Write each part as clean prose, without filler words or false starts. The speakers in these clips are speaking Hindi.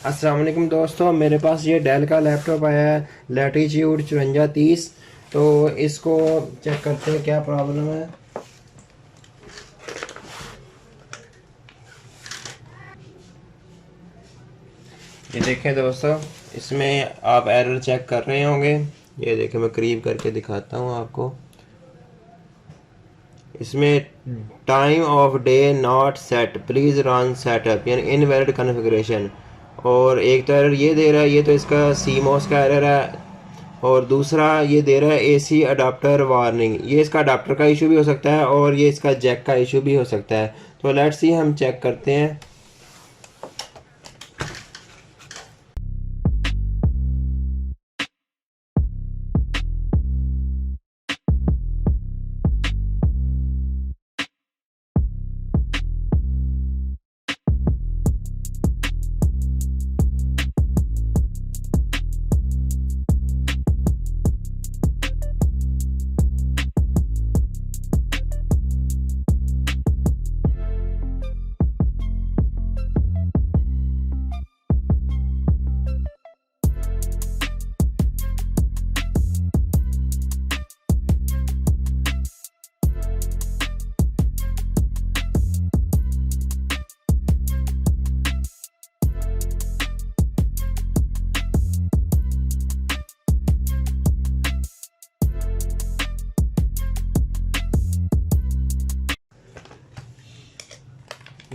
अस्सलाम वालेकुम दोस्तों, मेरे पास ये डेल का लैपटॉप आया है लैटिट्यूड 5430। तो इसको चेक करते हैं क्या प्रॉब्लम है। ये देखें दोस्तों, इसमें आप एरर चेक कर रहे होंगे। ये देखें, मैं करीब करके दिखाता हूँ आपको। इसमें time of day not set, please run setup, यानी इनवैलिड कॉन्फ़िगरेशन। और एक तो एरर ये दे रहा है, ये तो इसका सीमोस का एरर है। और दूसरा ये दे रहा है एसी अडाप्टर वार्निंग। ये इसका अडाप्टर का इशू भी हो सकता है और ये इसका जैक का इशू भी हो सकता है। तो लेट्स सी, हम चेक करते हैं।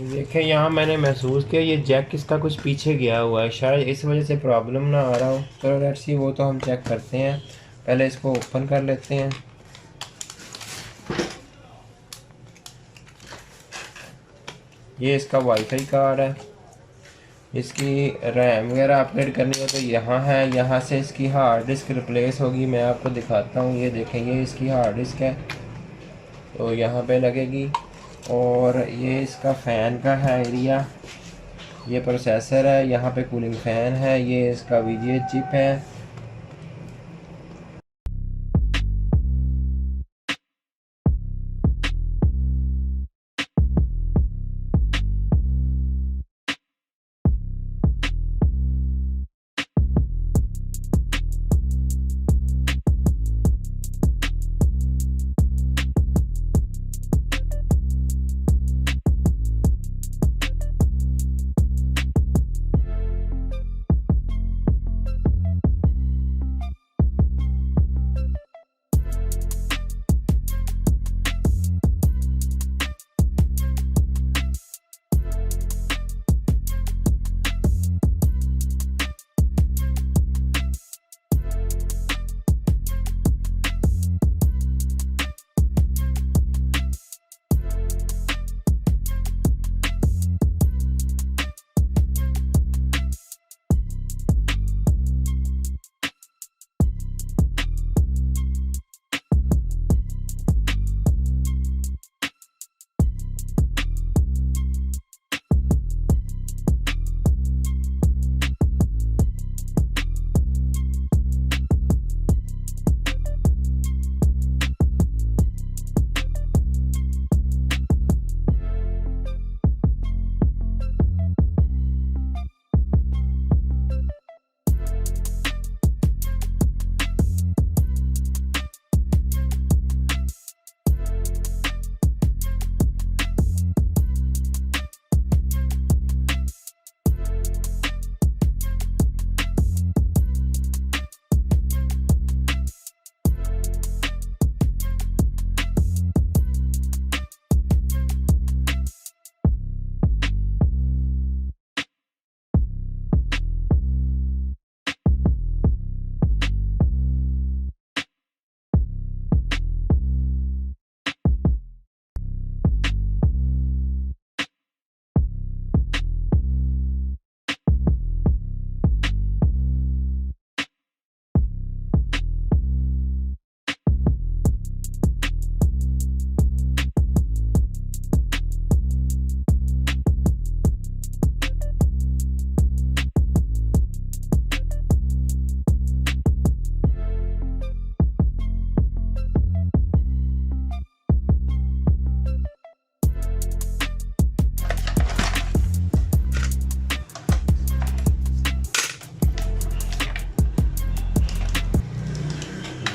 देखें, यहाँ मैंने महसूस किया ये जैक इसका कुछ पीछे गया हुआ है, शायद इस वजह से प्रॉब्लम ना आ रहा हो। चलो लेट्स सी, वो तो हम चेक करते हैं। पहले इसको ओपन कर लेते हैं। ये इसका वाईफाई कार्ड है। इसकी रैम वगैरह अपग्रेड करनी हो तो यहाँ है, यहाँ से इसकी हार्ड डिस्क रिप्लेस होगी। मैं आपको दिखाता हूँ। ये देखें, ये इसकी हार्ड डिस्क है तो यहाँ पे लगेगी। और ये इसका फ़ैन का है एरिया। ये प्रोसेसर है, यहाँ पे कूलिंग फ़ैन है। ये इसका वीजीए चिप है।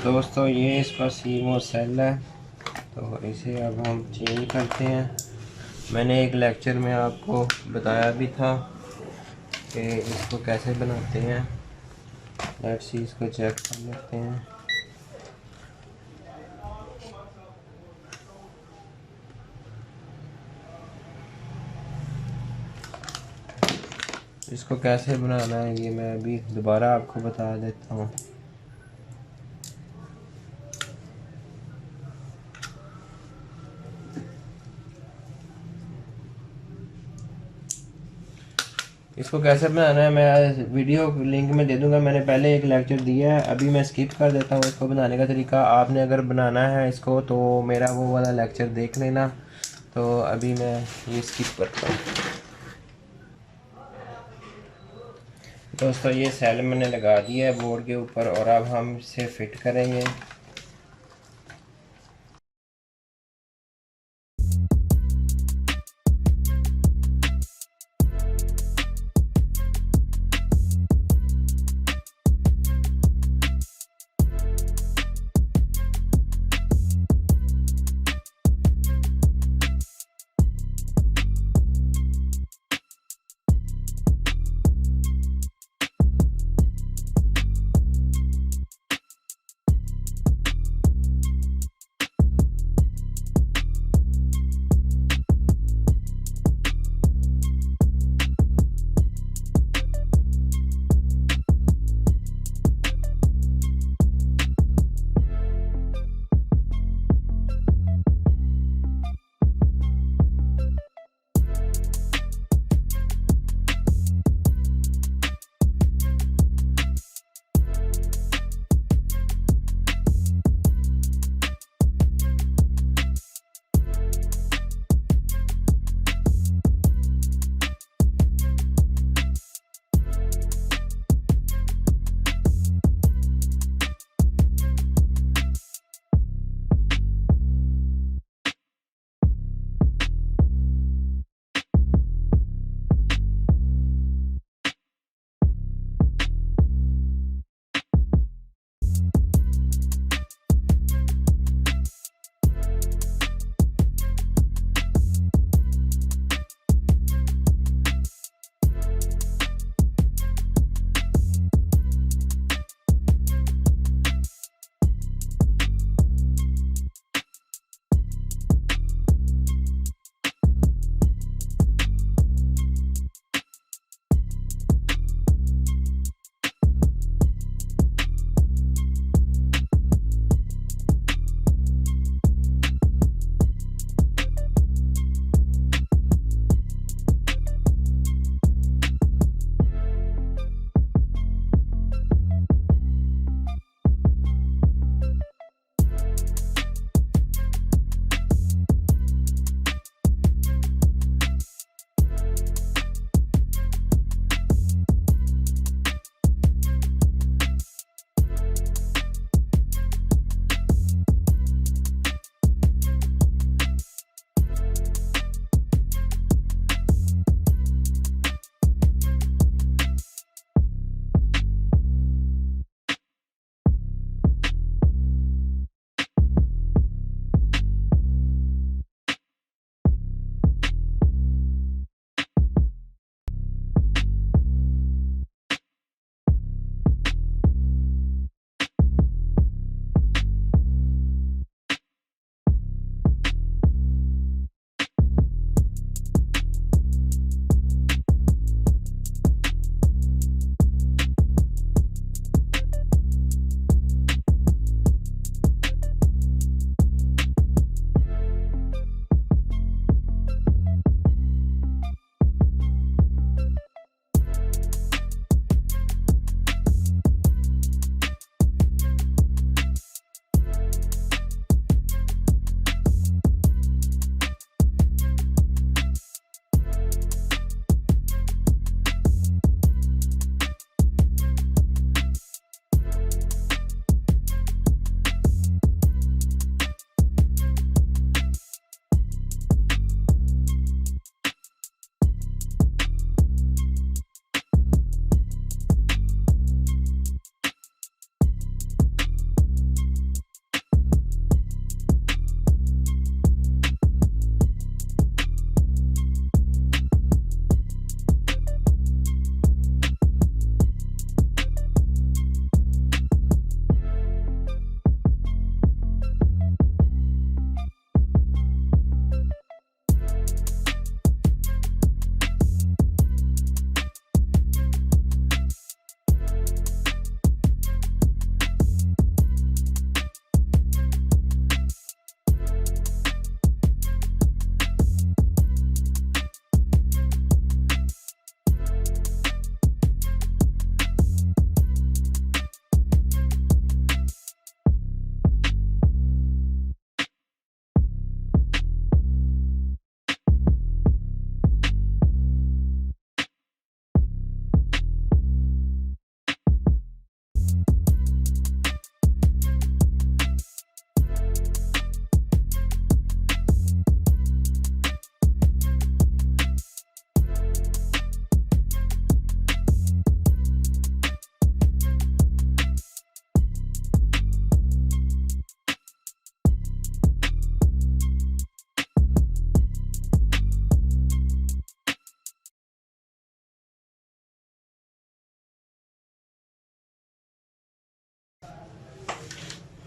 दोस्तों ये इसका सीमो सेल है, तो इसे अब हम चेंज करते हैं। मैंने एक लेक्चर में आपको बताया भी था कि इसको कैसे बनाते हैं। लेट्स सी, इसको चेक कर लेते हैं। इसको कैसे बनाना है ये मैं अभी दोबारा आपको बता देता हूँ। इसको कैसे बनाना है मैं वीडियो लिंक में दे दूंगा। मैंने पहले एक लेक्चर दिया है, अभी मैं स्किप कर देता हूँ इसको बनाने का तरीका। आपने अगर बनाना है इसको तो मेरा वो वाला लेक्चर देख लेना। तो अभी मैं ये स्किप करता हूँ। दोस्तों ये सेल मैंने लगा दिया है बोर्ड के ऊपर, और अब हम इसे फिट करेंगे।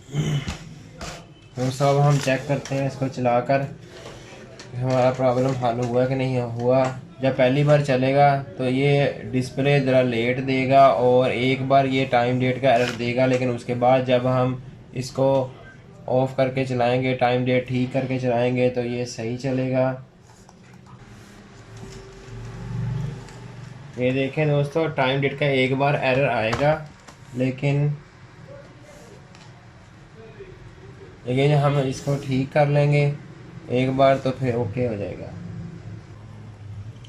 तो सब हम चेक करते हैं इसको चलाकर, हमारा प्रॉब्लम हल हुआ कि नहीं हुआ। जब पहली बार चलेगा तो ये डिस्प्ले ज़रा लेट देगा और एक बार ये टाइम डेट का एरर देगा, लेकिन उसके बाद जब हम इसको ऑफ़ करके चलाएंगे, टाइम डेट ठीक करके चलाएंगे, तो ये सही चलेगा। ये देखें दोस्तों, टाइम डेट का एक बार एरर आएगा, लेकिन हम इसको ठीक कर लेंगे एक बार तो फिर ओके हो जाएगा।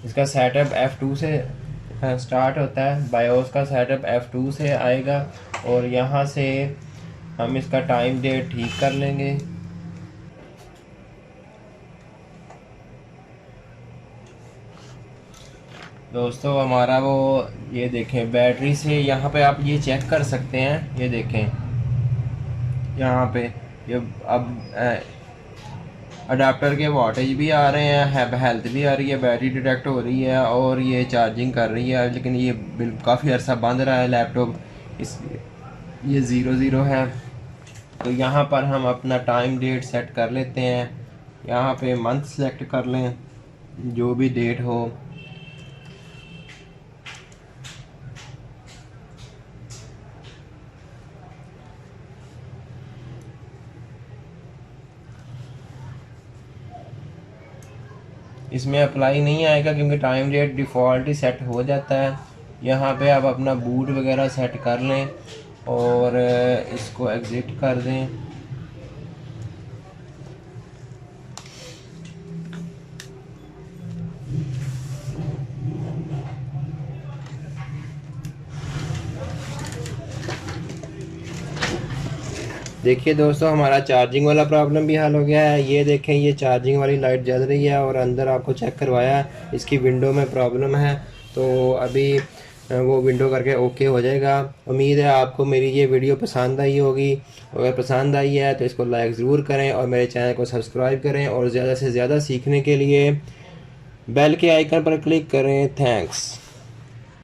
इसका सेटअप F2 से स्टार्ट होता है, बायोस का सेटअप F2 से आएगा और यहाँ से हम इसका टाइम डेट ठीक कर लेंगे। दोस्तों हमारा वो ये देखें बैटरी से, यहाँ पे आप ये चेक कर सकते हैं, ये देखें यहाँ पे ये अब अडाप्टर के वाटेज भी आ रहे हैं, हेल्थ भी आ रही है, बैटरी डिटेक्ट हो रही है और ये चार्जिंग कर रही है, लेकिन ये काफ़ी अर्सा बंद रहा है लैपटॉप, इस ये 0 है। तो यहाँ पर हम अपना टाइम डेट सेट कर लेते हैं, यहाँ पे मंथ सेलेक्ट कर लें, जो भी डेट हो। इसमें अप्लाई नहीं आएगा क्योंकि टाइम डेट डिफ़ॉल्ट ही सेट हो जाता है। यहाँ पे आप अपना बूट वगैरह सेट कर लें और इसको एग्ज़िट कर दें। देखिए दोस्तों, हमारा चार्जिंग वाला प्रॉब्लम भी हल हो गया है। ये देखें, ये चार्जिंग वाली लाइट जल रही है और अंदर आपको चेक करवाया है इसकी विंडो में प्रॉब्लम है, तो अभी वो विंडो करके ओके हो जाएगा। उम्मीद है आपको मेरी ये वीडियो पसंद आई होगी। अगर पसंद आई है तो इसको लाइक ज़रूर करें और मेरे चैनल को सब्सक्राइब करें और ज़्यादा से ज़्यादा सीखने के लिए बेल के आइकन पर क्लिक करें। थैंक्स।